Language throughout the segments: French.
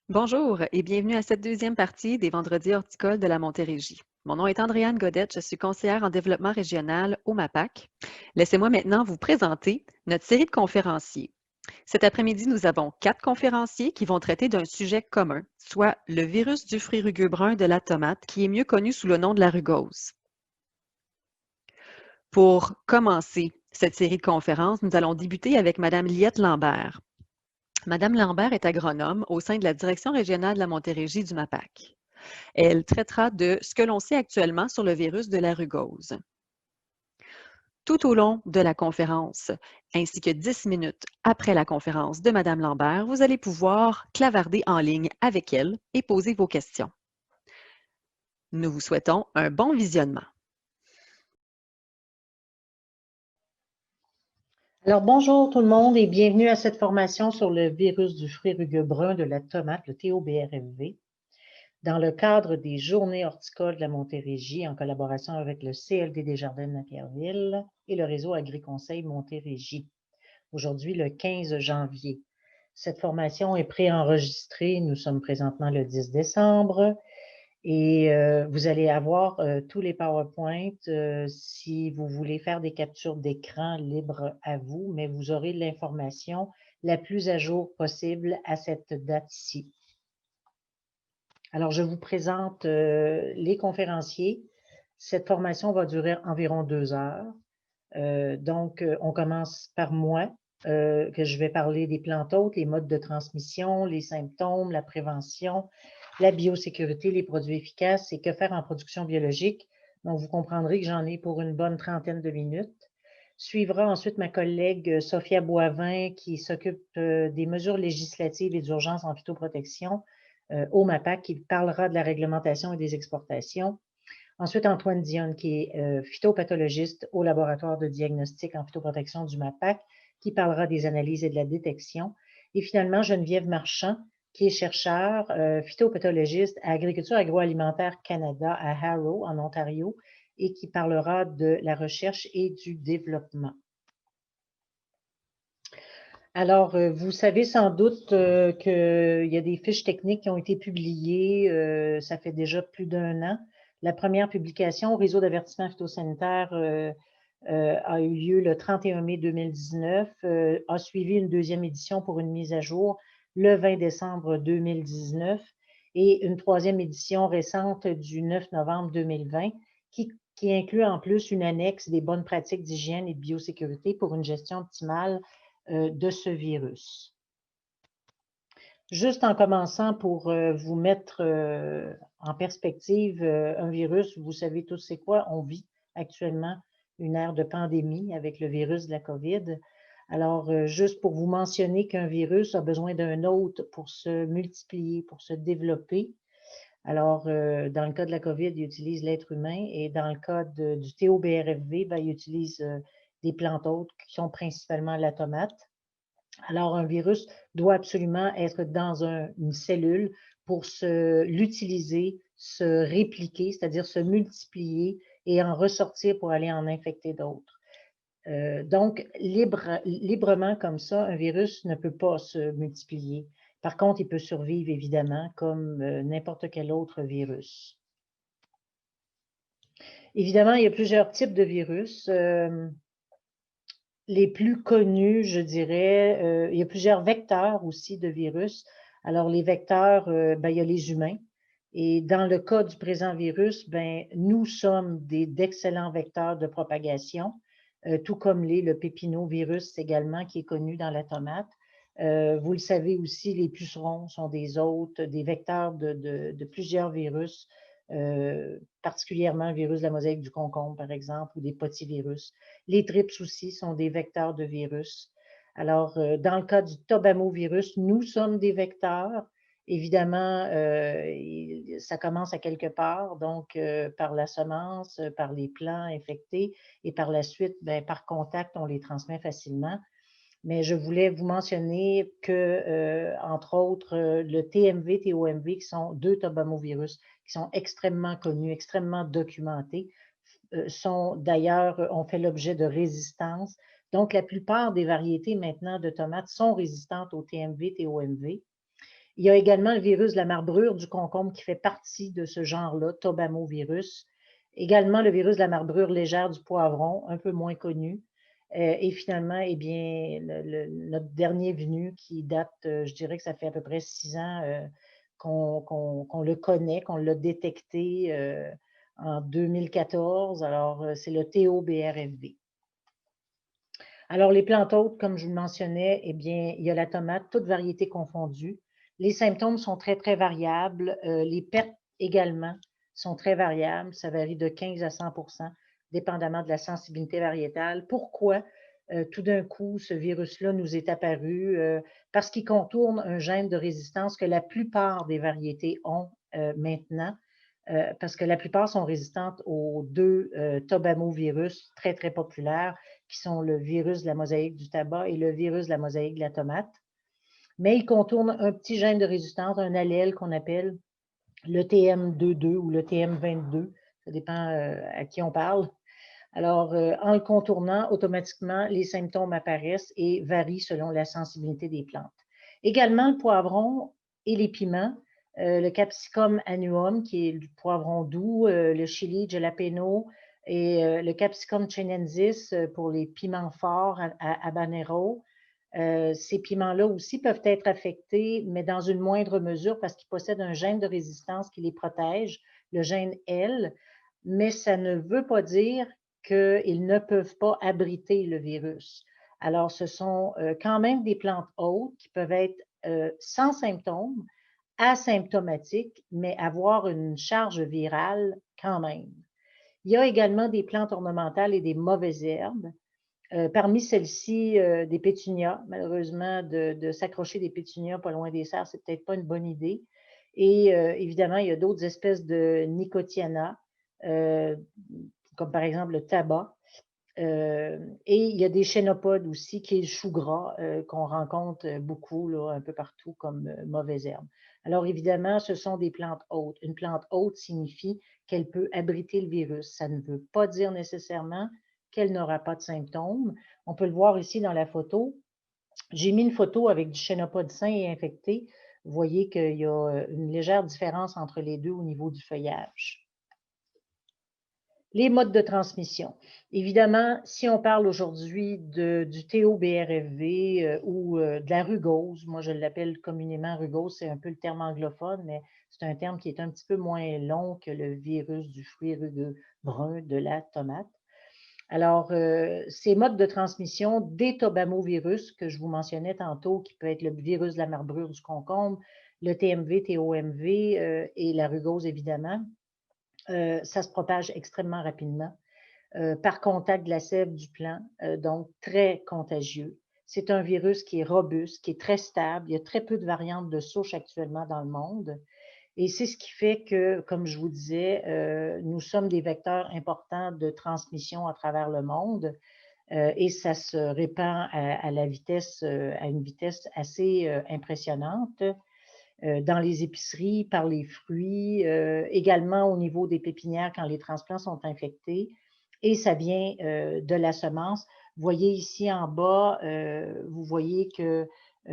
Bonjour et bienvenue à cette deuxième partie des Vendredis horticoles de la Montérégie. Mon nom est Andréane Godette, je suis conseillère en développement régional au MAPAC. Laissez-moi maintenant vous présenter notre série de conférenciers. Cet après-midi, nous avons 4 conférenciers qui vont traiter d'un sujet commun, soit le virus du fruit rugueux brun de la tomate, qui est mieux connu sous le nom de la rugose. Pour commencer cette série de conférences, nous allons débuter avec Mme Liette Lambert. Madame Lambert est agronome au sein de la Direction régionale de la Montérégie du MAPAC. Elle traitera de ce que l'on sait actuellement sur le virus de la rugose. Tout au long de la conférence, ainsi que 10 minutes après la conférence de Mme Lambert, vous allez pouvoir clavarder en ligne avec elle et poser vos questions. Nous vous souhaitons un bon visionnement. Alors, bonjour tout le monde et bienvenue à cette formation sur le virus du fruit rugueux brun de la tomate, le TOBRMV, dans le cadre des Journées horticoles de la Montérégie en collaboration avec le CLD des Jardins de Napierville et le réseau Agri-Conseil Montérégie. Aujourd'hui, le 15 janvier. Cette formation est préenregistrée. Nous sommes présentement le 10 décembre. Et vous allez avoir tous les PowerPoint si vous voulez faire des captures d'écran libres à vous, mais vous aurez l'information la plus à jour possible à cette date-ci. Alors, je vous présente les conférenciers. Cette formation va durer environ 2 heures. Donc, on commence par moi, que je vais parler des plantes hôtes, les modes de transmission, les symptômes, la prévention, la biosécurité, les produits efficaces et que faire en production biologique. Donc, vous comprendrez que j'en ai pour une bonne trentaine de minutes. Suivra ensuite ma collègue Sophia Boivin qui s'occupe des mesures législatives et d'urgence en phytoprotection au MAPAC, qui parlera de la réglementation et des exportations. Ensuite, Antoine Dionne, qui est phytopathologiste au laboratoire de diagnostic en phytoprotection du MAPAC, qui parlera des analyses et de la détection. Et finalement, Geneviève Marchand, qui est chercheur phytopathologiste à Agriculture agroalimentaire Canada à Harrow, en Ontario, et qui parlera de la recherche et du développement. Alors, vous savez sans doute qu'il y a des fiches techniques qui ont été publiées, ça fait déjà plus d'1 an. La première publication au réseau d'avertissement phytosanitaire a eu lieu le 31 mai 2019, a suivi une deuxième édition pour une mise à jour le 20 décembre 2019 et une troisième édition récente du 9 novembre 2020 qui inclut en plus une annexe des bonnes pratiques d'hygiène et de biosécurité pour une gestion optimale de ce virus. Juste en commençant pour vous mettre en perspective un virus, vous savez tous c'est quoi, on vit actuellement une ère de pandémie avec le virus de la COVID. Alors, juste pour vous mentionner qu'un virus a besoin d'un hôte pour se multiplier, pour se développer. Alors, dans le cas de la COVID, il utilise l'être humain et dans le cas du TOBRFV, ben, il utilise des plantes hôtes qui sont principalement la tomate. Alors, un virus doit absolument être dans une cellule pour l'utiliser, se répliquer, c'est-à-dire se multiplier et en ressortir pour aller en infecter d'autres. Donc, librement comme ça, un virus ne peut pas se multiplier. Par contre, il peut survivre évidemment comme n'importe quel autre virus. Évidemment, il y a plusieurs types de virus. Les plus connus, je dirais, il y a plusieurs vecteurs aussi de virus. Alors, les vecteurs, ben, il y a les humains. Et dans le cas du présent virus, ben, nous sommes d'excellents vecteurs de propagation, tout comme le pépinovirus également, qui est connu dans la tomate. Vous le savez aussi, les pucerons sont des hôtes, des vecteurs de plusieurs virus, particulièrement le virus de la mosaïque du concombre, par exemple, ou des potivirus. Les trips aussi sont des vecteurs de virus. Alors, dans le cas du tobamovirus, nous sommes des vecteurs. Évidemment, ça commence à quelque part, donc par la semence, par les plants infectés, et par la suite, ben, par contact, on les transmet facilement. Mais je voulais vous mentionner que, entre autres, le TMV, TOMV, qui sont 2 tobamovirus, qui sont extrêmement connus, extrêmement documentés, ont fait l'objet de résistance. Donc, la plupart des variétés maintenant de tomates sont résistantes au TMV, TOMV. Il y a également le virus de la marbrure du concombre qui fait partie de ce genre-là, tobamovirus. Également le virus de la marbrure légère du poivron, un peu moins connu. Et finalement, eh bien, notre dernier venu qui date, je dirais que ça fait à peu près 6 ans qu'on le connaît, qu'on l'a détecté en 2014. Alors, c'est le TOBRFV. Alors, les plantes hôtes, comme je vous le mentionnais, eh bien, il y a la tomate, toutes variétés confondues. Les symptômes sont très, très variables. Les pertes également sont très variables. Ça varie de 15 à 100 dépendamment de la sensibilité variétale. Pourquoi tout d'un coup ce virus-là nous est apparu? Parce qu'il contourne un gène de résistance que la plupart des variétés ont maintenant. Parce que la plupart sont résistantes aux deux tobamovirus très, très populaires, qui sont le virus de la mosaïque du tabac et le virus de la mosaïque de la tomate. Mais ils contournent un petit gène de résistance, un allèle qu'on appelle le TM22 ou le TM22. Ça dépend à qui on parle. Alors, en le contournant, automatiquement, les symptômes apparaissent et varient selon la sensibilité des plantes. Également, le poivron et les piments, le capsicum annuum, qui est du poivron doux, le chili jalapeno et le capsicum chinensis pour les piments forts à habanero. Ces piments-là aussi peuvent être affectés, mais dans une moindre mesure parce qu'ils possèdent un gène de résistance qui les protège, le gène L, mais ça ne veut pas dire qu'ils ne peuvent pas abriter le virus. Alors, ce sont quand même des plantes hôtes qui peuvent être sans symptômes, asymptomatiques, mais avoir une charge virale quand même. Il y a également des plantes ornementales et des mauvaises herbes. Parmi celles-ci, des pétunias. Malheureusement, de s'accrocher des pétunias pas loin des serres, c'est peut-être pas une bonne idée. Et évidemment, il y a d'autres espèces de nicotiana, comme par exemple le tabac. Et il y a des chénopodes aussi, qui est le chou gras, qu'on rencontre beaucoup là, un peu partout comme mauvaise herbe. Alors évidemment, ce sont des plantes hôtes. Une plante hôte signifie qu'elle peut abriter le virus. Ça ne veut pas dire nécessairement qu'elle n'aura pas de symptômes. On peut le voir ici dans la photo. J'ai mis une photo avec du chénopode sain et infecté. Vous voyez qu'il y a une légère différence entre les deux au niveau du feuillage. Les modes de transmission. Évidemment, si on parle aujourd'hui du TOBRFV ou de la rugose, moi je l'appelle communément rugose, c'est un peu le terme anglophone, mais c'est un terme qui est un petit peu moins long que le virus du fruit rugueux brun de la tomate. Alors, ces modes de transmission des tobamovirus que je vous mentionnais tantôt, qui peut être le virus de la marbrure du concombre, le TMV, TOMV et la rugose évidemment, ça se propage extrêmement rapidement par contact de la sève du plant, donc très contagieux. C'est un virus qui est robuste, qui est très stable. Il y a très peu de variantes de souche actuellement dans le monde. Et c'est ce qui fait que, comme je vous disais, nous sommes des vecteurs importants de transmission à travers le monde et ça se répand à une vitesse assez impressionnante dans les épiceries, par les fruits, également au niveau des pépinières quand les transplants sont infectés. Et ça vient de la semence. Vous voyez ici en bas, vous voyez que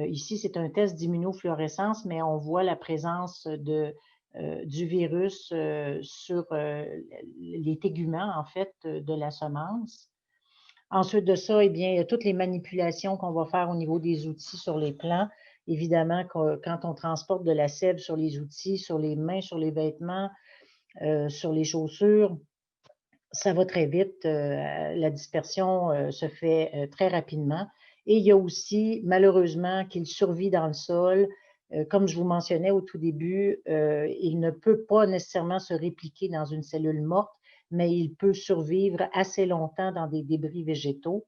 ici, c'est un test d'immunofluorescence, mais on voit la présence du virus sur les téguments, en fait, de la semence. Ensuite de ça, eh bien, il y a toutes les manipulations qu'on va faire au niveau des outils sur les plants. Évidemment, quand on transporte de la sève sur les outils, sur les mains, sur les vêtements, sur les chaussures, ça va très vite. La dispersion se fait très rapidement. Et il y a aussi, malheureusement, qu'il survit dans le sol. Comme je vous mentionnais au tout début, il ne peut pas nécessairement se répliquer dans une cellule morte, mais il peut survivre assez longtemps dans des débris végétaux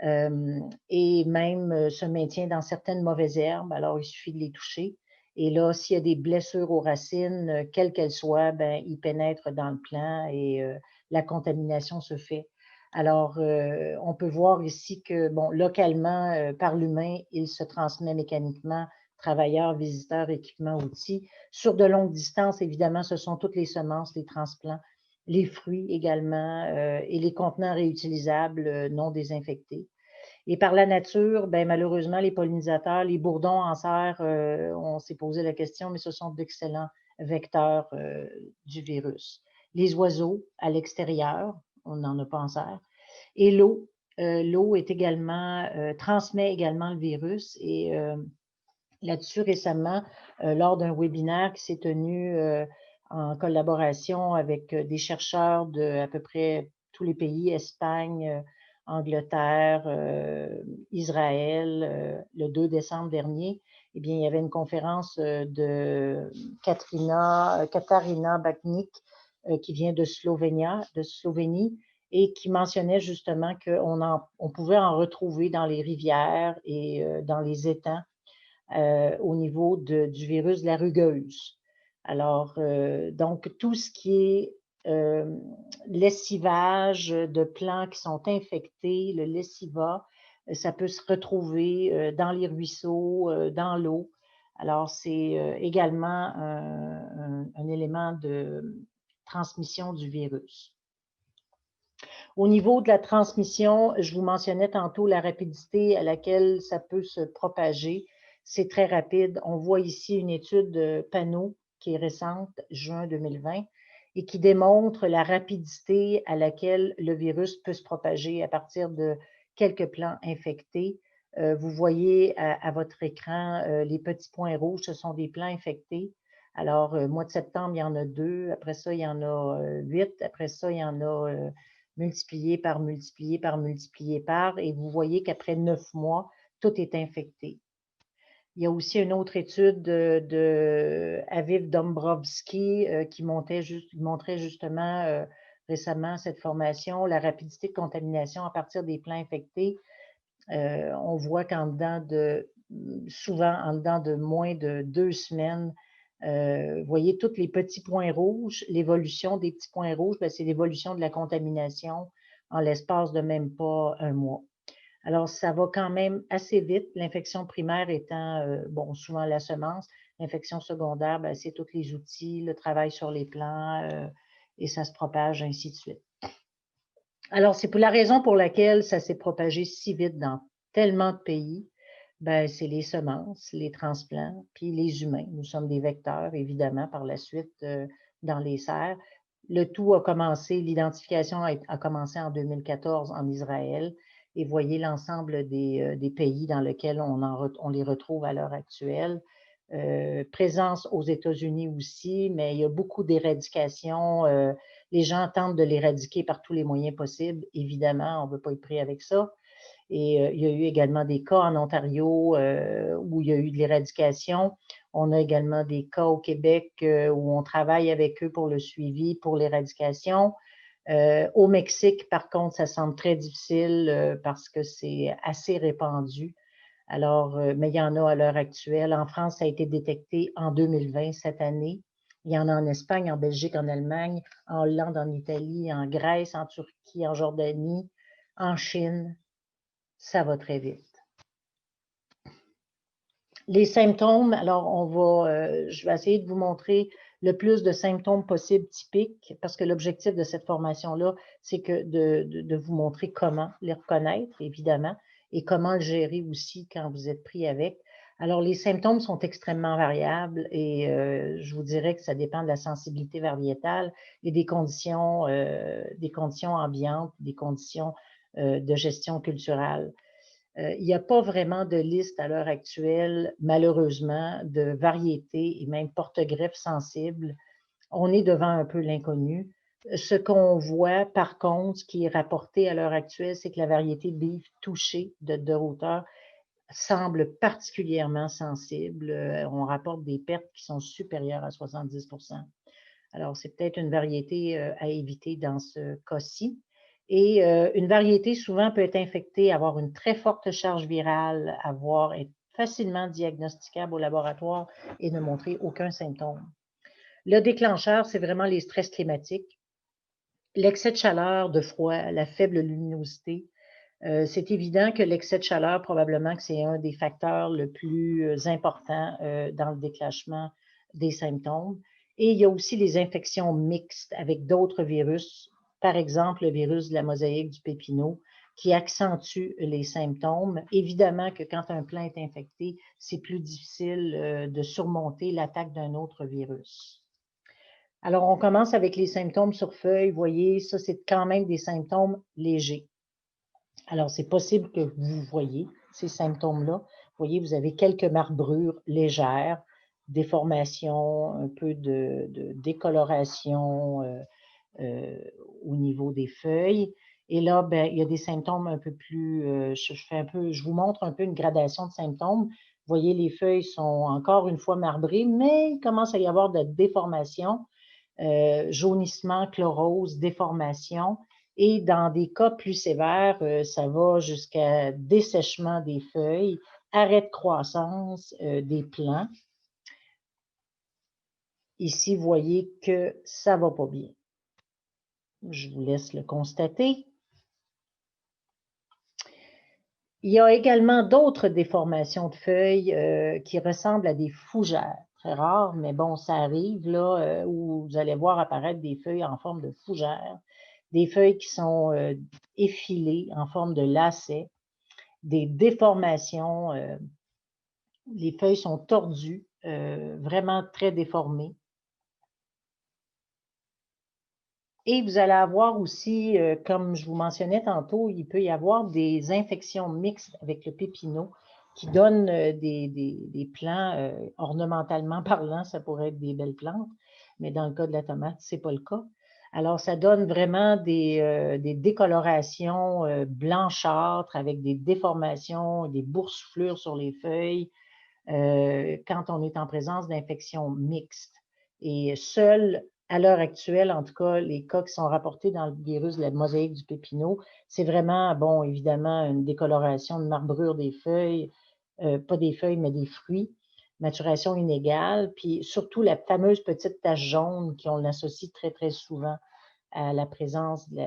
et même se maintient dans certaines mauvaises herbes. Alors, il suffit de les toucher. Et là, s'il y a des blessures aux racines, quelles qu'elles soient, ben, ils pénètrent dans le plant et la contamination se fait. Alors, on peut voir ici que, bon, localement, par l'humain, il se transmet mécaniquement, travailleurs, visiteurs, équipements, outils. Sur de longues distances, évidemment, ce sont toutes les semences, les transplants, les fruits également et les contenants réutilisables non désinfectés. Et par la nature, ben, malheureusement, les pollinisateurs, les bourdons en serre, on s'est posé la question, mais ce sont d'excellents vecteurs du virus. Les oiseaux à l'extérieur, on n'en a pas en serre. Et l'eau, l'eau est également, transmet également le virus. Et là-dessus, récemment, lors d'un webinaire qui s'est tenu en collaboration avec des chercheurs de à peu près tous les pays, Espagne, Angleterre, Israël, le 2 décembre dernier, eh bien, il y avait une conférence de Katarina Baknik, qui vient de Slovénie, et qui mentionnait justement on pouvait en retrouver dans les rivières et dans les étangs au niveau du virus de la rugueuse. Alors, donc, tout ce qui est lessivage de plants qui sont infectés, le lessiva, ça peut se retrouver dans les ruisseaux, dans l'eau. Alors, c'est également un élément de transmission du virus. Au niveau de la transmission, je vous mentionnais tantôt la rapidité à laquelle ça peut se propager. C'est très rapide. On voit ici une étude panneau qui est récente, juin 2020, et qui démontre la rapidité à laquelle le virus peut se propager à partir de quelques plants infectés. Vous voyez à votre écran les petits points rouges, ce sont des plants infectés. Alors, mois de septembre, il y en a 2, après ça, il y en a 8, après ça, il y en a multiplié par, multiplié par, multiplié par, et vous voyez qu'après 9 mois, tout est infecté. Il y a aussi une autre étude de Aviv Dombrovski qui montrait justement récemment cette formation, la rapidité de contamination à partir des plants infectés. On voit souvent en dedans de moins de 2 semaines, vous voyez tous les petits points rouges, l'évolution des petits points rouges, c'est l'évolution de la contamination en l'espace de même pas un mois. Alors, ça va quand même assez vite, l'infection primaire étant, bon, souvent la semence. L'infection secondaire, c'est tous les outils, le travail sur les plants, et ça se propage ainsi de suite. Alors, c'est pour la raison pour laquelle ça s'est propagé si vite dans tellement de pays. C'est les semences, les transplants, puis les humains. Nous sommes des vecteurs, évidemment, par la suite, dans les serres. Le tout a commencé, l'identification a commencé en 2014 en Israël. Et voyez l'ensemble des pays dans lesquels on les retrouve à l'heure actuelle. Présence aux États-Unis aussi, mais il y a beaucoup d'éradication. Les gens tentent de l'éradiquer par tous les moyens possibles. Évidemment, on ne veut pas être pris avec ça. Et il y a eu également des cas en Ontario où il y a eu de l'éradication. On a également des cas au Québec où on travaille avec eux pour le suivi, pour l'éradication. Au Mexique, par contre, ça semble très difficile parce que c'est assez répandu. Alors, mais il y en a à l'heure actuelle. En France, ça a été détecté en 2020, cette année. Il y en a en Espagne, en Belgique, en Allemagne, en Hollande, en Italie, en Grèce, en Turquie, en Jordanie, en Chine. Ça va très vite. Les symptômes, alors je vais essayer de vous montrer le plus de symptômes possibles typiques parce que l'objectif de cette formation-là, c'est que de vous montrer comment les reconnaître, évidemment, et comment le gérer aussi quand vous êtes pris avec. Alors, les symptômes sont extrêmement variables et je vous dirais que ça dépend de la sensibilité variétale et des conditions ambiantes, des conditions de gestion culturelle. Il n'y a pas vraiment de liste à l'heure actuelle, malheureusement, de variétés et même porte-greffes sensibles. On est devant un peu l'inconnu. Ce qu'on voit, par contre, ce qui est rapporté à l'heure actuelle, c'est que la variété Beef touchée de hauteur semble particulièrement sensible. On rapporte des pertes qui sont supérieures à 70 %. Alors, c'est peut-être une variété à éviter dans ce cas-ci. Et une variété souvent peut être infectée, avoir une très forte charge virale, être facilement diagnosticable au laboratoire et ne montrer aucun symptôme. Le déclencheur, c'est vraiment les stress climatiques, l'excès de chaleur, de froid, la faible luminosité. C'est évident que l'excès de chaleur, probablement que c'est un des facteurs le plus important dans le déclenchement des symptômes. Et il y a aussi les infections mixtes avec d'autres virus, par exemple le virus de la mosaïque du pépinot, qui accentue les symptômes. Évidemment que quand un plant est infecté, c'est plus difficile de surmonter l'attaque d'un autre virus. Alors, on commence avec les symptômes sur feuille. Vous voyez, ça, c'est quand même des symptômes légers. Alors, c'est possible que vous voyez ces symptômes-là. Vous voyez, vous avez quelques marbrures légères, déformations, un peu de décoloration au niveau des feuilles. Et là, ben, il y a des symptômes un peu plus, je vous montre un peu une gradation de symptômes. Vous voyez, les feuilles sont encore une fois marbrées, mais il commence à y avoir de déformation, jaunissement, chlorose, déformation. Et dans des cas plus sévères, ça va jusqu'à dessèchement des feuilles, arrêt de croissance des plants. Ici, vous voyez que ça ne va pas bien. Je vous laisse le constater. Il y a également d'autres déformations de feuilles qui ressemblent à des fougères. Très rare, mais bon, ça arrive là où vous allez voir apparaître des feuilles en forme de fougères, des feuilles qui sont effilées en forme de lacets, des déformations, les feuilles sont tordues, vraiment très déformées. Et vous allez avoir aussi, comme je vous mentionnais tantôt, il peut y avoir des infections mixtes avec le pépinot qui donnent des plants ornementalement parlant, ça pourrait être des belles plantes, mais dans le cas de la tomate, ce n'est pas le cas. Alors, ça donne vraiment des décolorations blanchâtres avec des déformations, des boursouflures sur les feuilles quand on est en présence d'infections mixtes. Et seuls à l'heure actuelle, en tout cas, les cas qui sont rapportés dans le virus de la mosaïque du pépinot, c'est vraiment, bon, évidemment, une décoloration de marbrure des feuilles, pas des feuilles, mais des fruits, maturation inégale, puis surtout la fameuse petite tache jaune qu'on l'associe très, très souvent à la présence du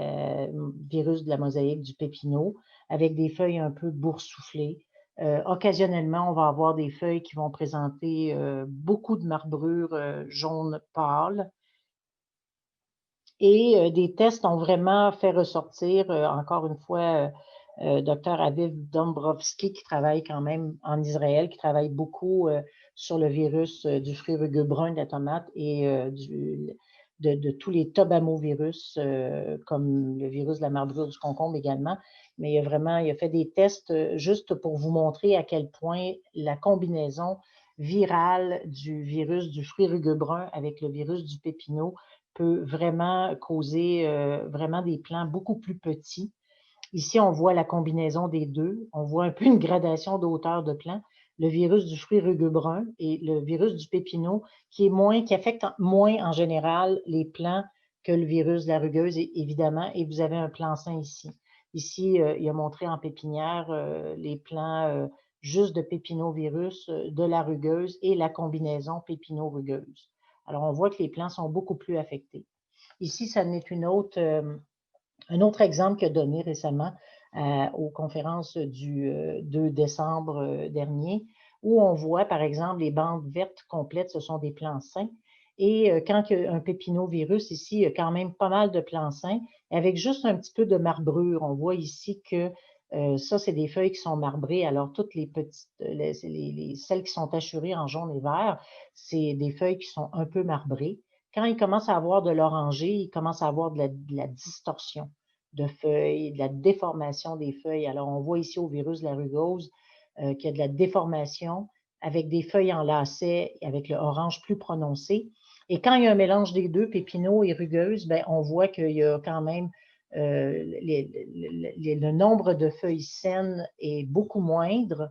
virus de la mosaïque du pépinot, avec des feuilles un peu boursouflées. Occasionnellement, on va avoir des feuilles qui vont présenter beaucoup de marbrures jaune pâle, et des tests ont vraiment fait ressortir, encore une fois, Dr. Aviv Dombrovski, qui travaille quand même en Israël, qui travaille beaucoup sur le virus du fruit rugueux brun de la tomate et de tous les tobamovirus, comme le virus de la marbrure du concombre également. Mais il a fait des tests juste pour vous montrer à quel point la combinaison virale du virus du fruit rugueux brun avec le virus du pépinot peut vraiment causer vraiment des plants beaucoup plus petits. Ici, on voit la combinaison des deux. On voit un peu une gradation de hauteur de plants. Le virus du fruit rugueux brun et le virus du pépinot qui affecte moins en général les plants que le virus de la rugueuse, évidemment. Et vous avez un plant sain ici. Ici, il a montré en pépinière les plants juste de pépinovirus, de la rugueuse et la combinaison pépino-rugueuse. Alors, on voit que les plants sont beaucoup plus affectés. Ici, ça n'est un autre exemple qu'il a donné récemment aux conférences du 2 décembre dernier, où on voit, par exemple, les bandes vertes complètes, ce sont des plants sains. Et quand il y a un pépinovirus, ici, il y a quand même pas mal de plants sains, avec juste un petit peu de marbrure. On voit ici que ça, c'est des feuilles qui sont marbrées. Alors, toutes les petites, celles qui sont tachurées en jaune et vert, c'est des feuilles qui sont un peu marbrées. Quand il commence à avoir de l'orangé, il commence à avoir de la distorsion de feuilles, de la déformation des feuilles. Alors, on voit ici au virus de la rugose qu'il y a de la déformation avec des feuilles en lacets, avec le orange plus prononcé. Et quand il y a un mélange des deux, pépinot et rugueuse, ben, on voit qu'il y a quand même le nombre de feuilles saines est beaucoup moindre.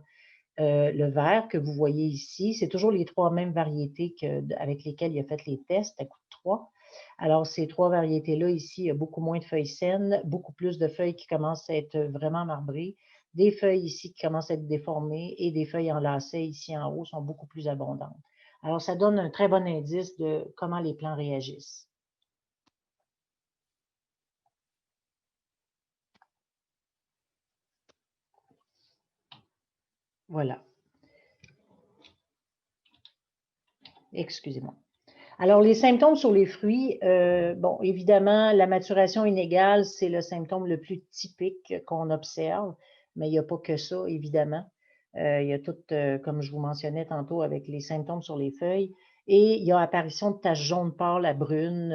Le vert que vous voyez ici, c'est toujours les trois mêmes variétés avec lesquelles il a fait les tests à coup de 3. Alors, ces trois variétés-là, ici, il y a beaucoup moins de feuilles saines, beaucoup plus de feuilles qui commencent à être vraiment marbrées, des feuilles ici qui commencent à être déformées et des feuilles enlacées ici en haut sont beaucoup plus abondantes. Alors, ça donne un très bon indice de comment les plants réagissent. Voilà. Excusez-moi. Alors, les symptômes sur les fruits, bon, évidemment, la maturation inégale, c'est le symptôme le plus typique qu'on observe, mais il n'y a pas que ça, évidemment. Il y a tout, comme je vous mentionnais tantôt, avec les symptômes sur les feuilles. Et il y a apparition de taches jaunes pâles à brunes.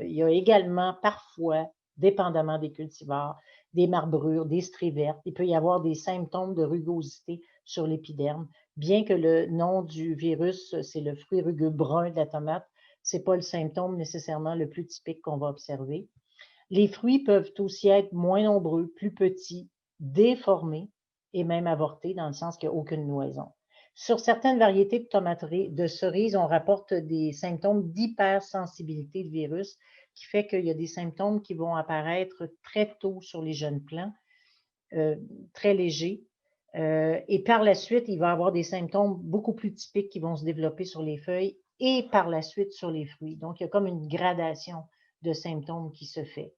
Il y a également, parfois, dépendamment des cultivars, des marbrures, des stries vertes. Il peut y avoir des symptômes de rugosité sur l'épiderme. Bien que le nom du virus, c'est le fruit rugueux brun de la tomate, ce n'est pas le symptôme nécessairement le plus typique qu'on va observer. Les fruits peuvent aussi être moins nombreux, plus petits, déformés et même avortés, dans le sens qu'il n'y a aucune noison. Sur certaines variétés de tomates de cerises, on rapporte des symptômes d'hypersensibilité de virus, qui fait qu'il y a des symptômes qui vont apparaître très tôt sur les jeunes plants, très légers. Et par la suite, il va y avoir des symptômes beaucoup plus typiques qui vont se développer sur les feuilles et par la suite sur les fruits. Donc, il y a comme une gradation de symptômes qui se fait.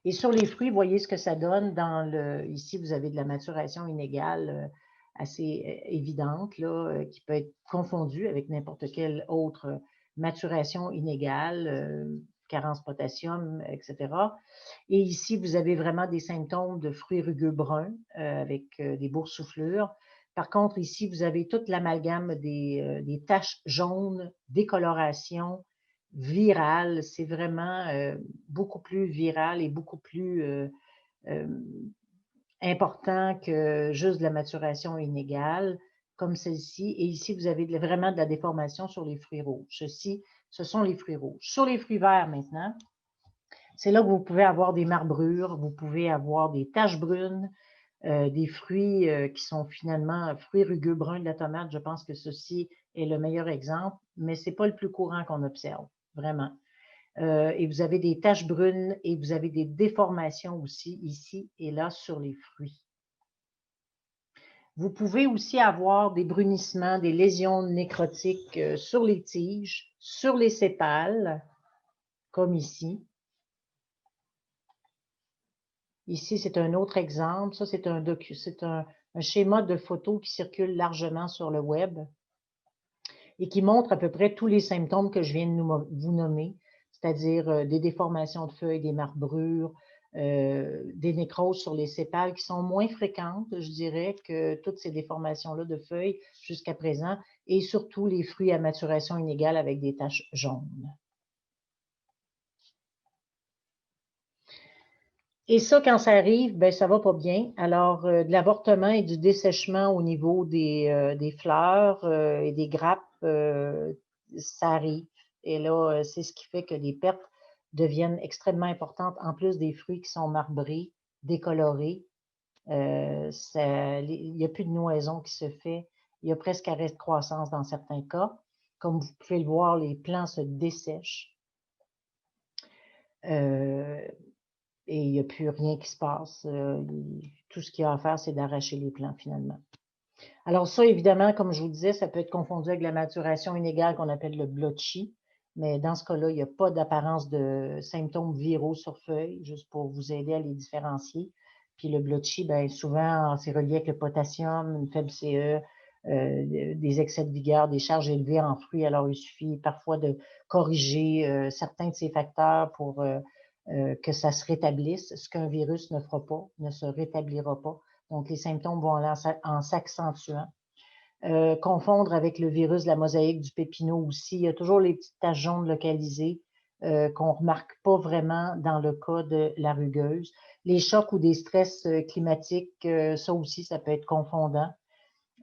Et sur les fruits, voyez ce que ça donne dans le. Ici, vous avez de la maturation inégale assez évidente, là, qui peut être confondue avec n'importe quelle autre maturation inégale, carence potassium, etc. Et ici, vous avez vraiment des symptômes de fruits rugueux bruns avec des boursouflures. Par contre, ici, vous avez toute l'amalgame des taches jaunes, décoloration, virale. C'est vraiment beaucoup plus viral et beaucoup plus important que juste de la maturation inégale, comme celle-ci. Et ici, vous avez vraiment de la déformation sur les fruits rouges. Ceci, ce sont les fruits rouges. Sur les fruits verts maintenant, c'est là que vous pouvez avoir des marbrures, vous pouvez avoir des taches brunes, des fruits qui sont finalement fruits rugueux bruns de la tomate. Je pense que ceci est le meilleur exemple, mais ce n'est pas le plus courant qu'on observe, vraiment. Et vous avez des taches brunes et vous avez des déformations aussi ici et là sur les fruits. Vous pouvez aussi avoir des brunissements, des lésions nécrotiques sur les tiges, sur les sépales, comme ici. Ici, c'est un autre exemple. Ça, c'est un schéma de photo qui circule largement sur le web et qui montre à peu près tous les symptômes que je viens de vous nommer, c'est-à-dire des déformations de feuilles, des marbrures, des nécroses sur les sépales qui sont moins fréquentes, je dirais, que toutes ces déformations-là de feuilles jusqu'à présent, et surtout les fruits à maturation inégale avec des taches jaunes. Et ça, quand ça arrive, ben, ça va pas bien. Alors, de l'avortement et du dessèchement au niveau des fleurs et des grappes, ça arrive. Et là, c'est ce qui fait que les pertes deviennent extrêmement importantes, en plus des fruits qui sont marbrés, décolorés. Il n'y a plus de noison qui se fait. Il y a presque arrêt de croissance dans certains cas. Comme vous pouvez le voir, les plants se dessèchent. Et il n'y a plus rien qui se passe. Tout ce qu'il y a à faire, c'est d'arracher les plants finalement. Alors ça, évidemment, comme je vous disais, ça peut être confondu avec la maturation inégale qu'on appelle le blotchy. Mais dans ce cas-là, il n'y a pas d'apparence de symptômes viraux sur feuilles, juste pour vous aider à les différencier. Puis le blotchy, bien, souvent, c'est relié avec le potassium, une faible CE, des excès de vigueur, des charges élevées en fruits. Alors, il suffit parfois de corriger certains de ces facteurs pour que ça se rétablisse, ce qu'un virus ne fera pas, ne se rétablira pas. Donc, les symptômes vont aller en s'accentuant. Confondre avec le virus de la mosaïque du pépinot aussi. Il y a toujours les petites taches jaunes localisées qu'on ne remarque pas vraiment dans le cas de la rugueuse. Les chocs ou des stress climatiques, ça aussi, ça peut être confondant.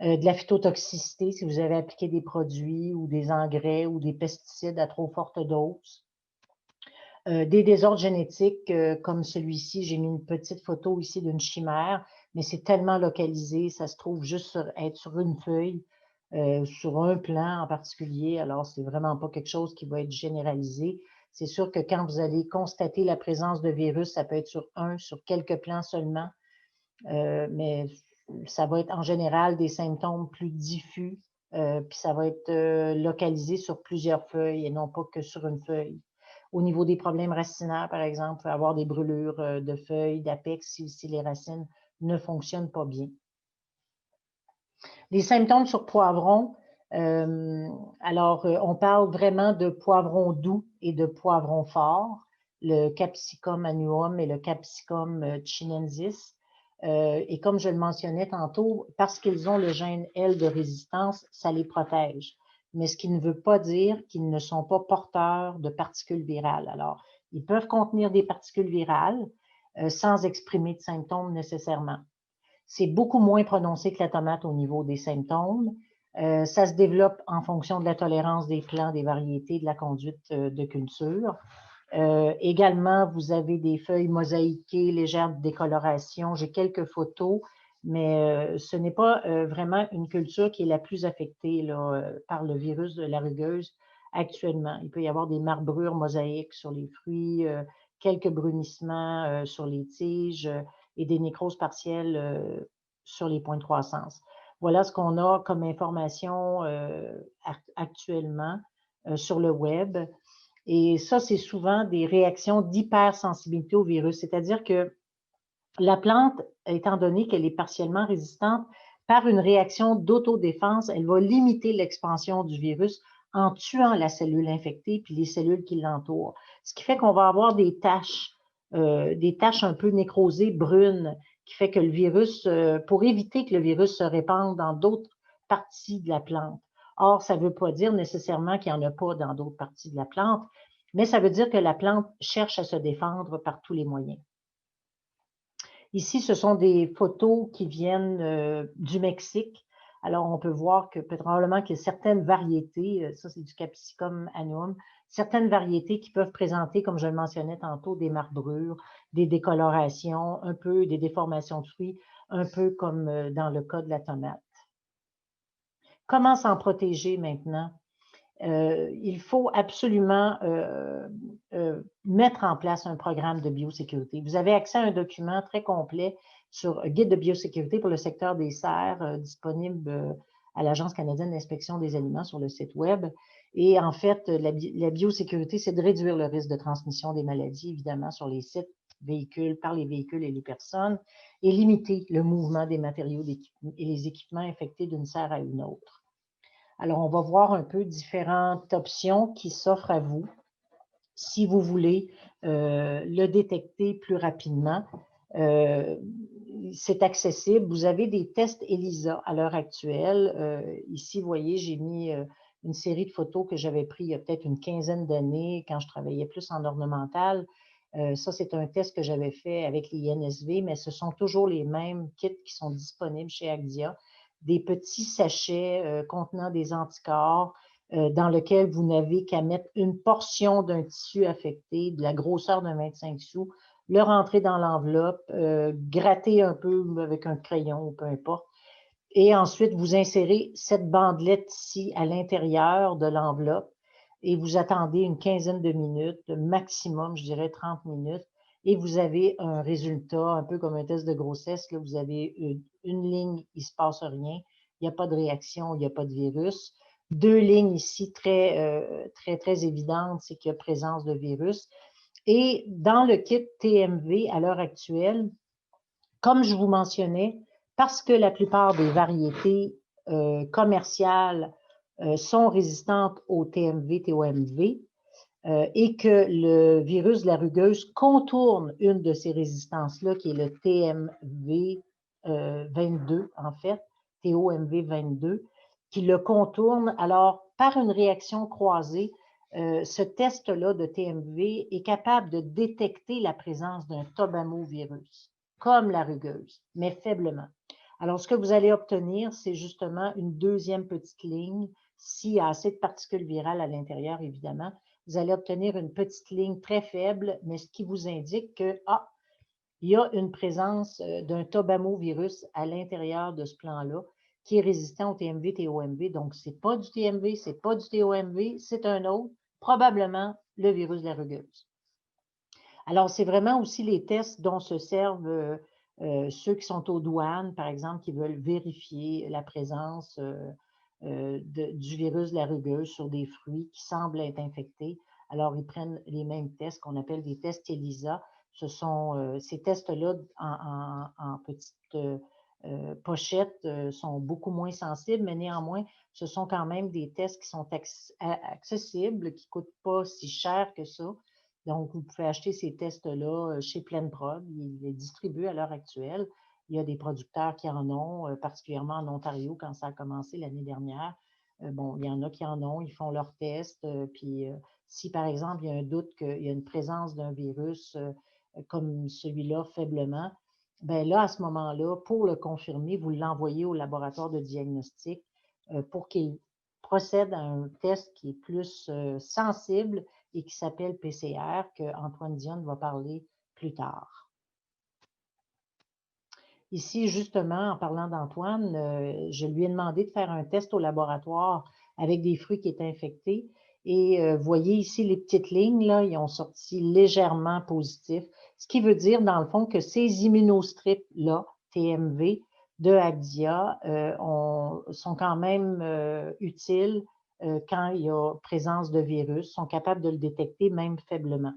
De la phytotoxicité, si vous avez appliqué des produits ou des engrais ou des pesticides à trop forte dose. Des désordres génétiques comme celui-ci, j'ai mis une petite photo ici d'une chimère, mais c'est tellement localisé, ça se trouve juste être sur une feuille, sur un plant en particulier, alors c'est vraiment pas quelque chose qui va être généralisé. C'est sûr que quand vous allez constater la présence de virus, ça peut être sur quelques plants seulement, mais ça va être en général des symptômes plus diffus, puis ça va être localisé sur plusieurs feuilles et non pas que sur une feuille. Au niveau des problèmes racinaires, par exemple, il peut y avoir des brûlures de feuilles, d'apex si les racines ne fonctionnent pas bien. Les symptômes sur poivrons, Alors, on parle vraiment de poivrons doux et de poivrons forts, le Capsicum annuum et le Capsicum chinensis. Et comme je le mentionnais tantôt, parce qu'ils ont le gène L de résistance, ça les protège. Mais ce qui ne veut pas dire qu'ils ne sont pas porteurs de particules virales. Alors, ils peuvent contenir des particules virales sans exprimer de symptômes nécessairement. C'est beaucoup moins prononcé que la tomate au niveau des symptômes. Ça se développe en fonction de la tolérance des plants, des variétés, de la conduite de culture. Également, vous avez des feuilles mosaïquées, légères de décoloration. J'ai quelques photos, mais ce n'est pas vraiment une culture qui est la plus affectée là, par le virus de la rugueuse actuellement. Il peut y avoir des marbrures mosaïques sur les fruits, quelques brunissements sur les tiges et des nécroses partielles sur les points de croissance. Voilà ce qu'on a comme information actuellement sur le web. Et ça, c'est souvent des réactions d'hypersensibilité au virus, c'est-à-dire que la plante, étant donné qu'elle est partiellement résistante, par une réaction d'autodéfense, elle va limiter l'expansion du virus en tuant la cellule infectée puis les cellules qui l'entourent. Ce qui fait qu'on va avoir des taches un peu nécrosées, brunes, qui fait que le virus, pour éviter que le virus se répande dans d'autres parties de la plante. Or, ça ne veut pas dire nécessairement qu'il n'y en a pas dans d'autres parties de la plante, mais ça veut dire que la plante cherche à se défendre par tous les moyens. Ici, ce sont des photos qui viennent du Mexique. Alors, on peut voir que probablement qu'il y a certaines variétés, ça c'est du Capsicum annuum, certaines variétés qui peuvent présenter, comme je le mentionnais tantôt, des marbrures, des décolorations, un peu des déformations de fruits, un peu comme dans le cas de la tomate. Comment s'en protéger maintenant? Il faut absolument mettre en place un programme de biosécurité. Vous avez accès à un document très complet sur Guide de biosécurité pour le secteur des serres, disponible à l'Agence canadienne d'inspection des aliments sur le site web. Et en fait, la biosécurité, c'est de réduire le risque de transmission des maladies, évidemment, sur les sites véhicules, par les véhicules et les personnes, et limiter le mouvement des matériaux et les équipements infectés d'une serre à une autre. Alors, on va voir un peu différentes options qui s'offrent à vous si vous voulez le détecter plus rapidement. C'est accessible. Vous avez des tests ELISA à l'heure actuelle. Ici, vous voyez, j'ai mis une série de photos que j'avais prises il y a peut-être une quinzaine d'années quand je travaillais plus en ornemental. Ça, c'est un test que j'avais fait avec l'INSV, mais ce sont toujours les mêmes kits qui sont disponibles chez Agdia, des petits sachets contenant des anticorps dans lequel vous n'avez qu'à mettre une portion d'un tissu affecté, de la grosseur d'un 25 sous, le rentrer dans l'enveloppe, gratter un peu avec un crayon ou peu importe, et ensuite vous insérez cette bandelette ici à l'intérieur de l'enveloppe et vous attendez une quinzaine de minutes, maximum, je dirais 30 minutes, et vous avez un résultat, un peu comme un test de grossesse. Là, vous avez une ligne, il ne se passe rien, il n'y a pas de réaction, il n'y a pas de virus. Deux lignes ici très évidentes, c'est qu'il y a présence de virus. Et dans le kit TMV à l'heure actuelle, comme je vous mentionnais, parce que la plupart des variétés commerciales sont résistantes au TMV, TOMV, et que le virus de la rugueuse contourne une de ces résistances-là, qui est le TMV 22, en fait, TOMV 22, qui le contourne. Alors, par une réaction croisée, ce test-là de TMV est capable de détecter la présence d'un tobamovirus, comme la rugueuse, mais faiblement. Alors, ce que vous allez obtenir, c'est justement une deuxième petite ligne, s'il y a assez de particules virales à l'intérieur, évidemment, vous allez obtenir une petite ligne très faible, mais ce qui vous indique que, il y a une présence d'un tobamovirus à l'intérieur de ce plan-là qui est résistant au TMV, TOMV. Donc, ce n'est pas du TMV, ce n'est pas du TOMV, c'est un autre, probablement le virus de la rugueuse. Alors, c'est vraiment aussi les tests dont se servent ceux qui sont aux douanes, par exemple, qui veulent vérifier la présence du virus de la rugueuse sur des fruits qui semblent être infectés. Alors, ils prennent les mêmes tests qu'on appelle des tests ELISA. Ce sont ces tests-là en petites pochettes sont beaucoup moins sensibles, mais néanmoins, ce sont quand même des tests qui sont accessibles, qui ne coûtent pas si cher que ça. Donc, vous pouvez acheter ces tests-là chez Plenprod. Ils les distribuent à l'heure actuelle. Il y a des producteurs qui en ont, particulièrement en Ontario, quand ça a commencé l'année dernière. Bon, il y en a qui en ont, ils font leurs tests. Puis, si par exemple, il y a un doute qu'il y a une présence d'un virus comme celui-là faiblement, bien là, à ce moment-là, pour le confirmer, vous l'envoyez au laboratoire de diagnostic pour qu'il procède à un test qui est plus sensible et qui s'appelle PCR, que Antoine Dionne va parler plus tard. Ici, justement, en parlant d'Antoine, je lui ai demandé de faire un test au laboratoire avec des fruits qui étaient infectés. Et vous voyez ici les petites lignes, là, ils ont sorti légèrement positifs, ce qui veut dire, dans le fond, que ces immunostrips-là, TMV, de Agdia, sont quand même utiles quand il y a présence de virus, sont capables de le détecter même faiblement.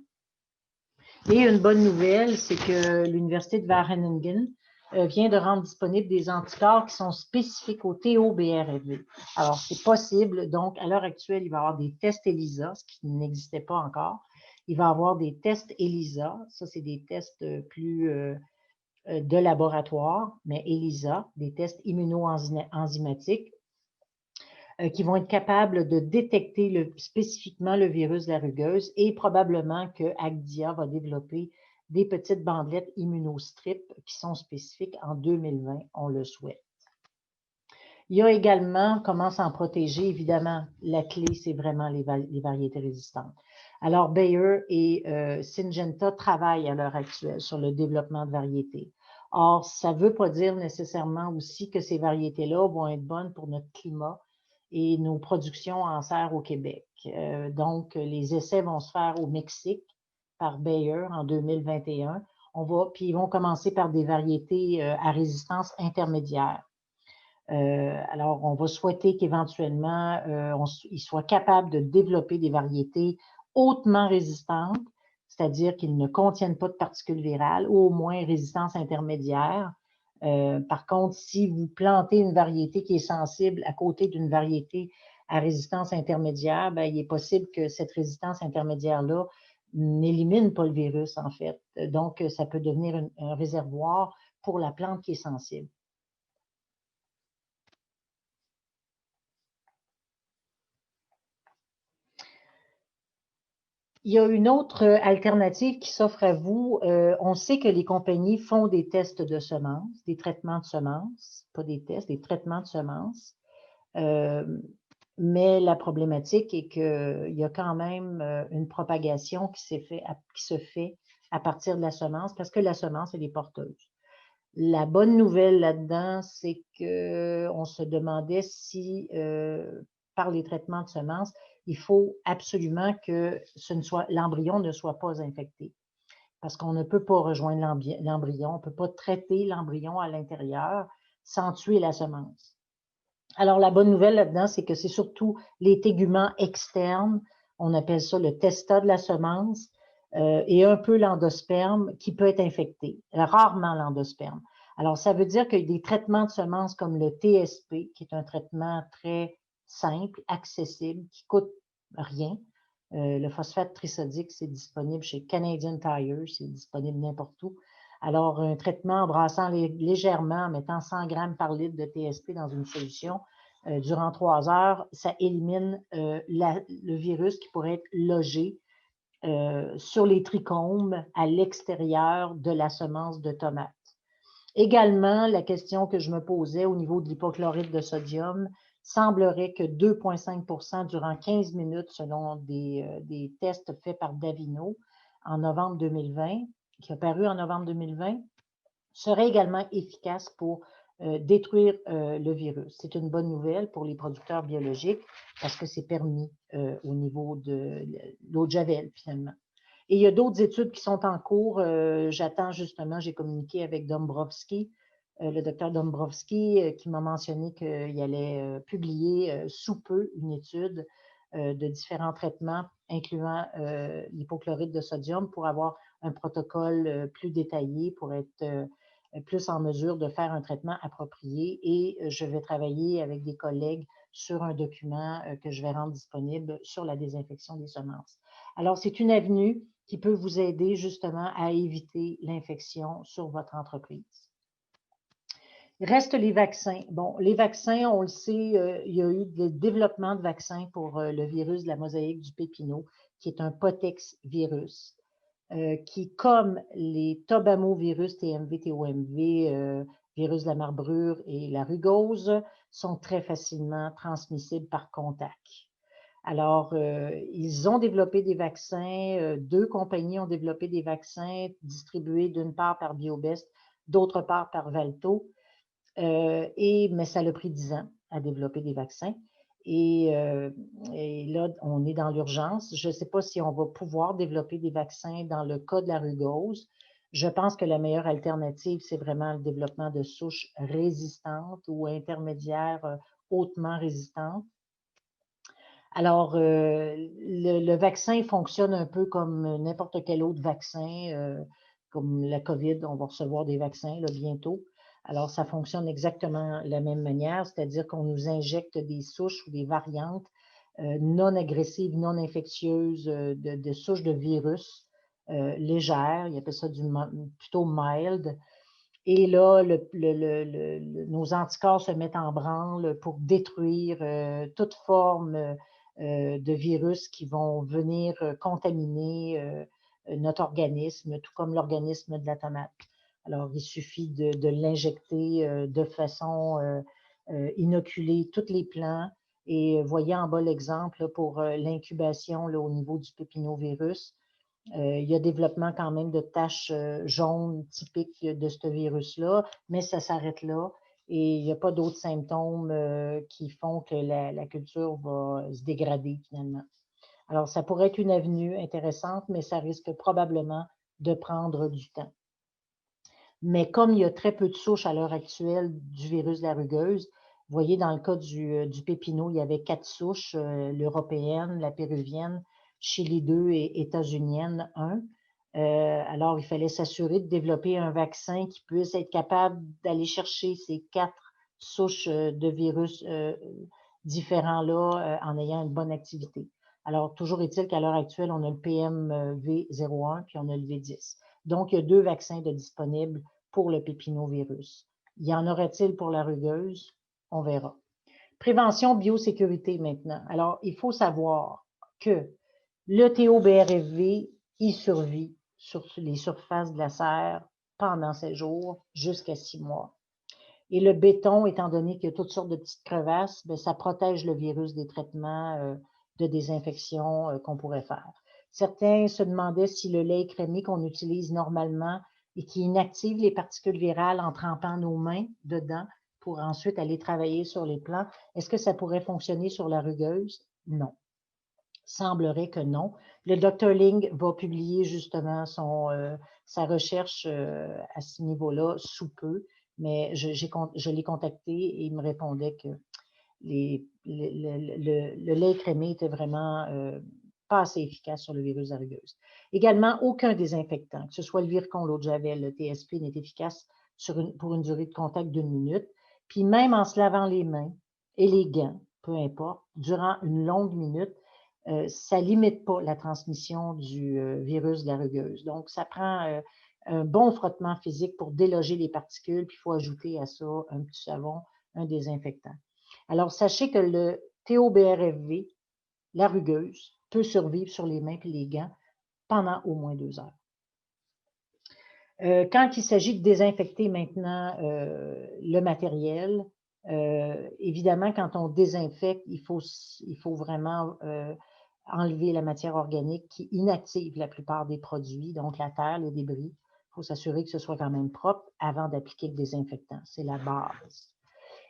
Et une bonne nouvelle, c'est que l'Université de Wageningen vient de rendre disponibles des anticorps qui sont spécifiques au TOBRFV. Alors, c'est possible. Donc, à l'heure actuelle, il va y avoir des tests ELISA, ce qui n'existait pas encore. Il va y avoir des tests ELISA. Ça, c'est des tests plus de laboratoire, mais ELISA, des tests immuno-enzymatiques qui vont être capables de détecter spécifiquement le virus de la rugueuse et probablement que Agdia va développer des petites bandelettes immunostrip qui sont spécifiques en 2020, on le souhaite. Il y a également comment s'en protéger. Évidemment, la clé, c'est vraiment les variétés résistantes. Alors, Bayer et Syngenta travaillent à l'heure actuelle sur le développement de variétés. Or, ça ne veut pas dire nécessairement aussi que ces variétés-là vont être bonnes pour notre climat et nos productions en serre au Québec. Donc, les essais vont se faire au Mexique par Bayer en 2021. Puis ils vont commencer par des variétés à résistance intermédiaire. Alors, on va souhaiter qu'éventuellement, ils soient capables de développer des variétés hautement résistantes, c'est-à-dire qu'ils ne contiennent pas de particules virales, ou au moins résistance intermédiaire. Par contre, si vous plantez une variété qui est sensible à côté d'une variété à résistance intermédiaire, bien, il est possible que cette résistance intermédiaire-là n'élimine pas le virus, en fait. Donc, ça peut devenir un réservoir pour la plante qui est sensible. Il y a une autre alternative qui s'offre à vous. On sait que les compagnies font des tests de semences, des traitements de semences, pas des tests, des traitements de semences. Mais la problématique est qu'il y a quand même une propagation qui se fait à partir de la semence parce que la semence, elle est porteuse. La bonne nouvelle là-dedans, c'est qu'on se demandait si, par les traitements de semences, il faut absolument que l'embryon ne soit pas infecté. Parce qu'on ne peut pas rejoindre l'embryon, on ne peut pas traiter l'embryon à l'intérieur sans tuer la semence. Alors, la bonne nouvelle là-dedans, c'est que c'est surtout les téguments externes, on appelle ça le testat de la semence, et un peu l'endosperme qui peut être infecté, rarement l'endosperme. Alors, ça veut dire qu'il y a des traitements de semences comme le TSP, qui est un traitement très simple, accessible, qui coûte rien. Le phosphate trisodique, c'est disponible chez Canadian Tire, c'est disponible n'importe où. Alors, un traitement en brassant légèrement, en mettant 100 grammes par litre de TSP dans une solution, durant 3 heures, ça élimine le virus qui pourrait être logé sur les trichomes à l'extérieur de la semence de tomate. Également, la question que je me posais au niveau de l'hypochlorite de sodium, semblerait que 2,5 durant 15 minutes, selon des tests faits par Davino en novembre 2020, qui a paru en novembre 2020, serait également efficace pour détruire le virus. C'est une bonne nouvelle pour les producteurs biologiques parce que c'est permis au niveau de l'eau de Javel, finalement. Et il y a d'autres études qui sont en cours. J'attends justement, j'ai communiqué avec Dombrovski, le docteur Dombrovski, qui m'a mentionné qu'il allait publier sous peu une étude de différents traitements, incluant l'hypochlorite de sodium, pour avoir un protocole plus détaillé, pour être plus en mesure de faire un traitement approprié et je vais travailler avec des collègues sur un document que je vais rendre disponible sur la désinfection des semences. Alors, c'est une avenue qui peut vous aider justement à éviter l'infection sur votre entreprise. Il reste les vaccins. Bon, les vaccins, on le sait, il y a eu des développements de vaccins pour le virus de la mosaïque du pépinot, qui est un potex virus, qui, comme les tobamovirus, TMV, TOMV, virus de la marbrure et la rugose, sont très facilement transmissibles par contact. Alors, ils ont développé des vaccins, 2 compagnies ont développé des vaccins distribués d'une part par BioBest, d'autre part par Valto. Mais ça a pris 10 ans à développer des vaccins. Et là, on est dans l'urgence. Je ne sais pas si on va pouvoir développer des vaccins dans le cas de la rugose. Je pense que la meilleure alternative, c'est vraiment le développement de souches résistantes ou intermédiaires hautement résistantes. Alors, le vaccin fonctionne un peu comme n'importe quel autre vaccin, comme la COVID, on va recevoir des vaccins là, bientôt. Alors, ça fonctionne exactement de la même manière, c'est-à-dire qu'on nous injecte des souches ou des variantes non agressives, non infectieuses, de souches de virus légères, ils appellent ça plutôt mild. Et là, nos anticorps se mettent en branle pour détruire toute forme de virus qui vont venir contaminer notre organisme, tout comme l'organisme de la tomate. Alors, il suffit de l'injecter de façon inoculée toutes les plants. Et voyez en bas l'exemple pour l'incubation au niveau du pépinovirus. Il y a développement quand même de taches jaunes typiques de ce virus-là, mais ça s'arrête là et il n'y a pas d'autres symptômes qui font que la culture va se dégrader finalement. Alors, ça pourrait être une avenue intéressante, mais ça risque probablement de prendre du temps. Mais comme il y a très peu de souches à l'heure actuelle du virus de la rugueuse, vous voyez, dans le cas du pépinot, il y avait 4 souches, l'européenne, la péruvienne, Chili 2 et états-unienne 1. Alors, il fallait s'assurer de développer un vaccin qui puisse être capable d'aller chercher ces 4 souches de virus différents-là en ayant une bonne activité. Alors, toujours est-il qu'à l'heure actuelle, on a le PMV01 puis on a le V10. Donc, il y a 2 vaccins de disponibles pour le pépinovirus. Y en aurait-il pour la rugueuse? On verra. Prévention, biosécurité maintenant. Alors, il faut savoir que le TOBRFV, il survit sur les surfaces glaciaires pendant 7 jours jusqu'à 6 mois. Et le béton, étant donné qu'il y a toutes sortes de petites crevasses, bien, ça protège le virus des traitements de désinfection qu'on pourrait faire. Certains se demandaient si le lait écrémé qu'on utilise normalement et qui inactive les particules virales en trempant nos mains dedans pour ensuite aller travailler sur les plants, est-ce que ça pourrait fonctionner sur la rugueuse? Non. Semblerait que non. Le Dr. Ling va publier justement sa recherche à ce niveau-là sous peu, mais je l'ai contacté et il me répondait que le lait écrémé était vraiment pas assez efficace sur le virus de la rugueuse. Également, aucun désinfectant, que ce soit le Virkon, l'eau de Javel, le TSP, n'est efficace pour une durée de contact d'1 minute. Puis même en se lavant les mains et les gants, peu importe, durant une longue minute, ça ne limite pas la transmission du virus de la rugueuse. Donc, ça prend un bon frottement physique pour déloger les particules, puis il faut ajouter à ça un petit savon, un désinfectant. Alors, sachez que le TOBRFV, la rugueuse, peut survivre sur les mains et les gants pendant au moins 2 heures. Quand il s'agit de désinfecter maintenant le matériel, évidemment, quand on désinfecte, il faut vraiment enlever la matière organique qui inactive la plupart des produits, donc la terre, les débris. Il faut s'assurer que ce soit quand même propre avant d'appliquer le désinfectant. C'est la base.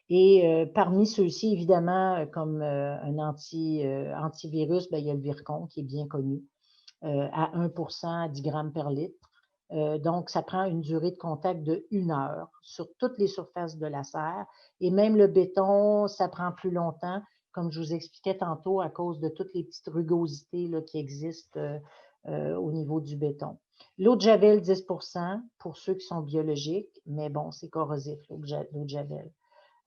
Et parmi ceux-ci, évidemment, comme un antivirus, bien, il y a le Virkon qui est bien connu, à 1% à 10 grammes par litre. Donc, ça prend une durée de contact de 1 heure sur toutes les surfaces de la serre. Et même le béton, ça prend plus longtemps, comme je vous expliquais tantôt, à cause de toutes les petites rugosités là, qui existent au niveau du béton. L'eau de Javel, 10 pour ceux qui sont biologiques, mais bon, c'est corrosif, l'eau de Javel.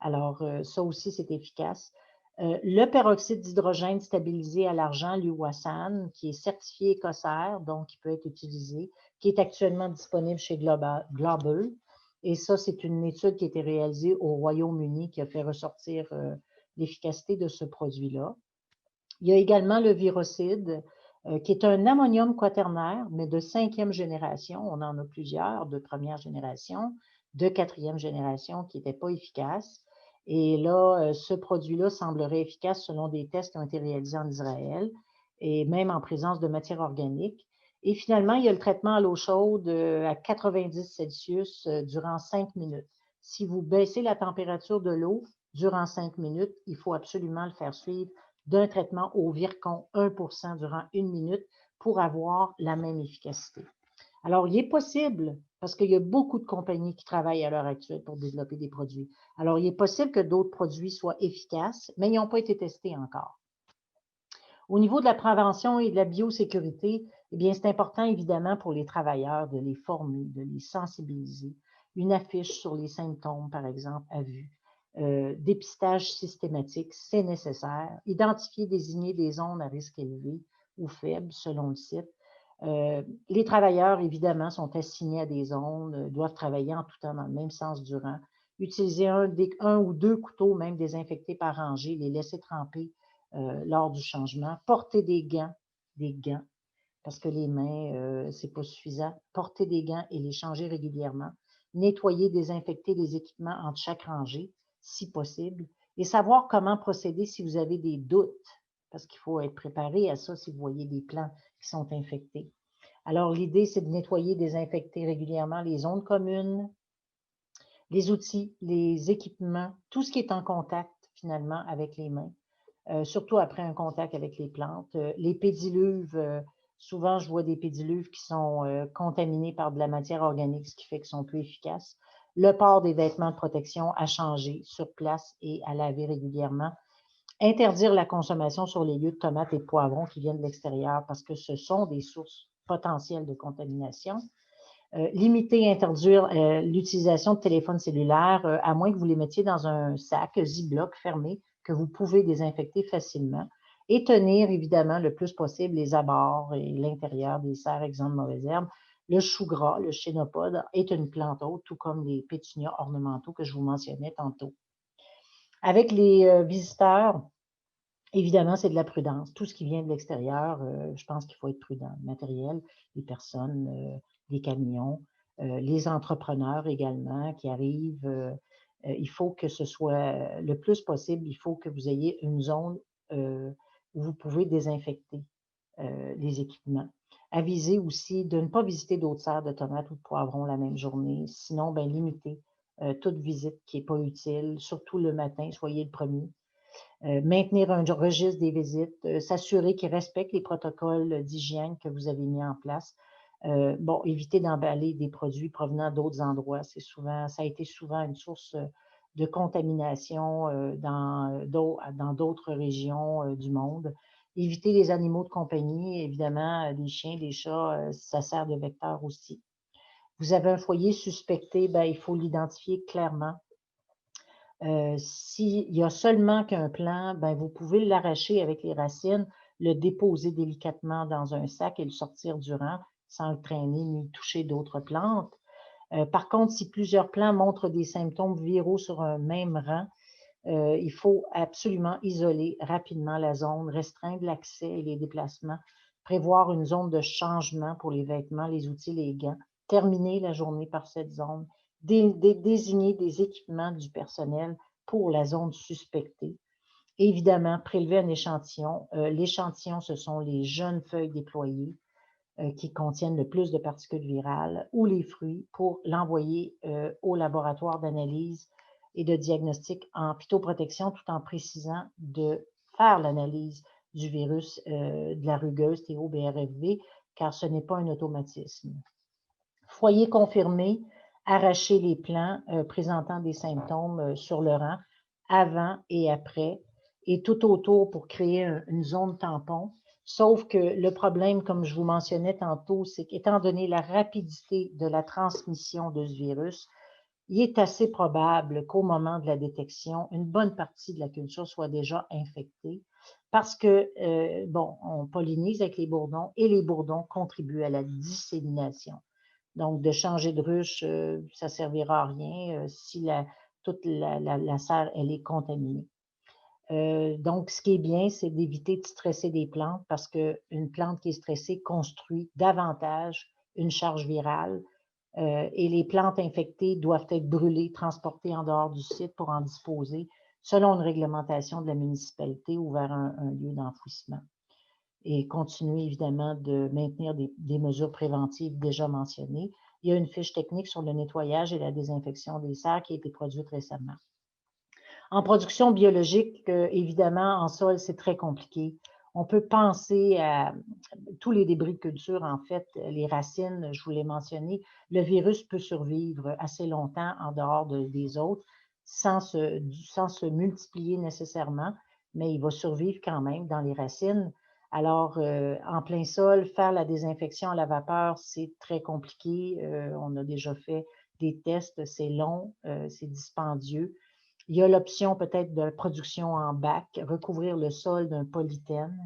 Alors, ça aussi, c'est efficace. Le peroxyde d'hydrogène stabilisé à l'argent, l'UWASAN, qui est certifié écossaire, donc qui peut être utilisé, qui est actuellement disponible chez Global. Et ça, c'est une étude qui a été réalisée au Royaume-Uni qui a fait ressortir l'efficacité de ce produit-là. Il y a également le Virocide, qui est un ammonium quaternaire, mais de 5e génération. On en a plusieurs de première génération, de 4e génération qui n'étaient pas efficaces. Et là, ce produit-là semblerait efficace selon des tests qui ont été réalisés en Israël et même en présence de matière organique. Et finalement, il y a le traitement à l'eau chaude à 90 Celsius durant 5 minutes. Si vous baissez la température de l'eau durant 5 minutes, il faut absolument le faire suivre d'un traitement au Virkon 1% durant 1 minute pour avoir la même efficacité. Alors, il est possible, parce qu'il y a beaucoup de compagnies qui travaillent à l'heure actuelle pour développer des produits. Alors, il est possible que d'autres produits soient efficaces, mais ils n'ont pas été testés encore. Au niveau de la prévention et de la biosécurité, eh bien, c'est important évidemment pour les travailleurs de les former, de les sensibiliser. Une affiche sur les symptômes, par exemple, à vue. Dépistage systématique, c'est nécessaire. Identifier, désigner des zones à risque élevé ou faible selon le site. Les travailleurs, évidemment, sont assignés à des zones, doivent travailler en tout temps dans le même sens du rang. Utiliser un ou deux couteaux, même désinfectés par rangée, les laisser tremper lors du changement. Porter des gants, parce que les mains, c'est pas suffisant. Porter des gants et les changer régulièrement. Nettoyer, désinfecter les équipements entre chaque rangée, si possible. Et savoir comment procéder si vous avez des doutes, parce qu'il faut être préparé à ça si vous voyez des plants qui sont infectés. Alors, l'idée, c'est de nettoyer, désinfecter régulièrement les zones communes, les outils, les équipements, tout ce qui est en contact, finalement, avec les mains. Surtout après un contact avec les plantes. Les pédiluves, souvent je vois des pédiluves qui sont contaminés par de la matière organique, ce qui fait qu'ils sont peu efficaces. Le port des vêtements de protection à changer sur place et à laver régulièrement. Interdire la consommation sur les lieux de tomates et de poivrons qui viennent de l'extérieur parce que ce sont des sources potentielles de contamination. Limiter, interdire l'utilisation de téléphones cellulaires, à moins que vous les mettiez dans un sac Ziploc fermé que vous pouvez désinfecter facilement. Et tenir, évidemment, le plus possible les abords et l'intérieur des serres exempts de mauvaises herbes. Le chou gras, le chénopode, est une plante haute, tout comme les pétunias ornementaux que je vous mentionnais tantôt. Avec les visiteurs, évidemment, c'est de la prudence. Tout ce qui vient de l'extérieur, je pense qu'il faut être prudent. Le matériel, les personnes, les camions, les entrepreneurs également qui arrivent. Il faut que ce soit le plus possible, il faut que vous ayez une zone où vous pouvez désinfecter les équipements. Avisez aussi de ne pas visiter d'autres serres de tomates ou de poivrons la même journée. Sinon, ben, limitez toute visite qui n'est pas utile, surtout le matin, soyez le premier. Maintenir un registre des visites, s'assurer qu'ils respectent les protocoles d'hygiène que vous avez mis en place. Bon, éviter d'emballer des produits provenant d'autres endroits. Ça a été souvent une source de contamination dans d'autres régions du monde. Éviter les animaux de compagnie, évidemment, les chiens, les chats, ça sert de vecteur aussi. Vous avez un foyer suspecté, ben, il faut l'identifier clairement. S'il y a seulement qu'un plant, ben, vous pouvez l'arracher avec les racines, le déposer délicatement dans un sac et le sortir du rang sans le traîner ni toucher d'autres plantes. Par contre, si plusieurs plants montrent des symptômes viraux sur un même rang, il faut absolument isoler rapidement la zone, restreindre l'accès et les déplacements, prévoir une zone de changement pour les vêtements, les outils, les gants, terminer la journée par cette zone, désigner des équipements du personnel pour la zone suspectée. Et évidemment, prélever un échantillon. L'échantillon, ce sont les jeunes feuilles déployées qui contiennent le plus de particules virales ou les fruits pour l'envoyer au laboratoire d'analyse et de diagnostic en phytoprotection tout en précisant de faire l'analyse du virus de la rugueuse TO-BRFV car ce n'est pas un automatisme. Foyer confirmé, arracher les plants présentant des symptômes sur le rang avant et après et tout autour pour créer une zone tampon. Sauf que le problème, comme je vous mentionnais tantôt, c'est qu'étant donné la rapidité de la transmission de ce virus, il est assez probable qu'au moment de la détection, une bonne partie de la culture soit déjà infectée parce que, bon, on pollinise avec les bourdons et les bourdons contribuent à la dissémination. Donc, de changer de ruche, ça servira à rien si toute la serre, elle est contaminée. Donc, ce qui est bien, c'est d'éviter de stresser des plantes parce qu'une plante qui est stressée construit davantage une charge virale et les plantes infectées doivent être brûlées, transportées en dehors du site pour en disposer selon une réglementation de la municipalité ou vers un lieu d'enfouissement. Et continuer évidemment de maintenir des mesures préventives déjà mentionnées. Il y a une fiche technique sur le nettoyage et la désinfection des serres qui a été produite récemment. En production biologique, évidemment, en sol, c'est très compliqué. On peut penser à tous les débris de culture, en fait, les racines, je vous l'ai mentionné, le virus peut survivre assez longtemps en dehors des autres sans se multiplier nécessairement, mais il va survivre quand même dans les racines. Alors, en plein sol, faire la désinfection à la vapeur, c'est très compliqué. On a déjà fait des tests, c'est long, c'est dispendieux. Il y a l'option peut-être de production en bac, recouvrir le sol d'un polythène.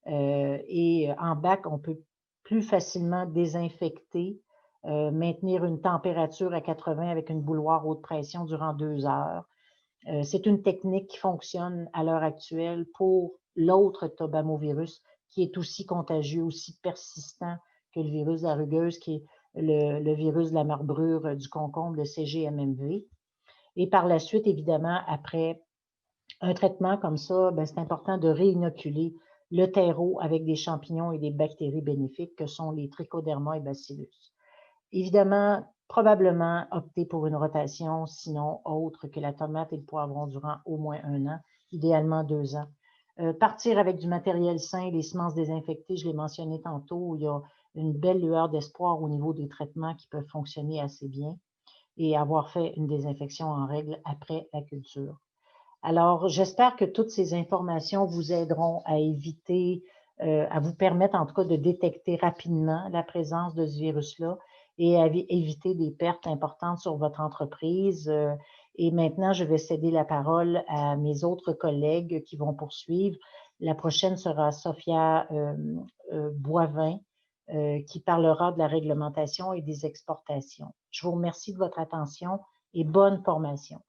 Et en bac, on peut plus facilement désinfecter, maintenir une température à 80 avec une bouilloire haute pression durant 2 heures. C'est une technique qui fonctionne à l'heure actuelle pour l'autre tobamovirus qui est aussi contagieux, aussi persistant que le virus de la rugueuse, qui est le virus de la marbrure du concombre, le CGMMV. Et par la suite, évidemment, après un traitement comme ça, ben, c'est important de réinoculer le terreau avec des champignons et des bactéries bénéfiques que sont les trichoderma et bacillus. Évidemment, probablement opter pour une rotation, sinon autre que la tomate et le poivron durant au moins 1 an, idéalement 2 ans. Partir avec du matériel sain, les semences désinfectées, je l'ai mentionné tantôt, il y a une belle lueur d'espoir au niveau des traitements qui peuvent fonctionner assez bien et avoir fait une désinfection en règle après la culture. Alors, j'espère que toutes ces informations vous aideront à éviter, à vous permettre en tout cas de détecter rapidement la présence de ce virus-là et à éviter des pertes importantes sur votre entreprise. Et maintenant, je vais céder la parole à mes autres collègues qui vont poursuivre. La prochaine sera Sophia Boivin, qui parlera de la réglementation et des exportations. Je vous remercie de votre attention et bonne formation.